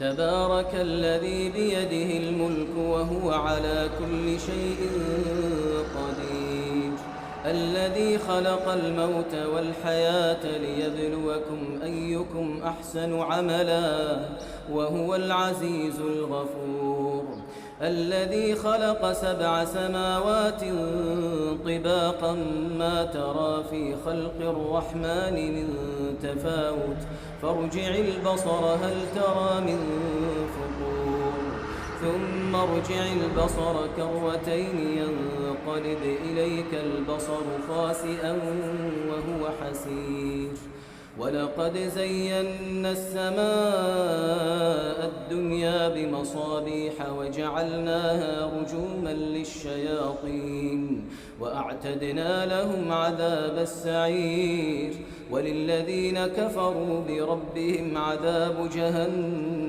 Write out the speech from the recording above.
تبارك الذي بيده الملك وهو على كل شيء قدير. الذي خلق الموت والحياة ليبلوكم أيكم أحسن عملا وهو العزيز الغفور. الذي خلق 7 سماوات طباقا ما ترى في خلق الرحمن من تفاوت فارجع البصر هل ترى من فطور ثم ارجع البصر كرتين ينقلب إليك البصر خاسئا وهو حسير. ولقد زينا السماء الدنيا بمصابيح وجعلناها رجوما للشياطين وأعتدنا لهم عذاب السعير. وللذين كفروا بربهم عذاب جهنم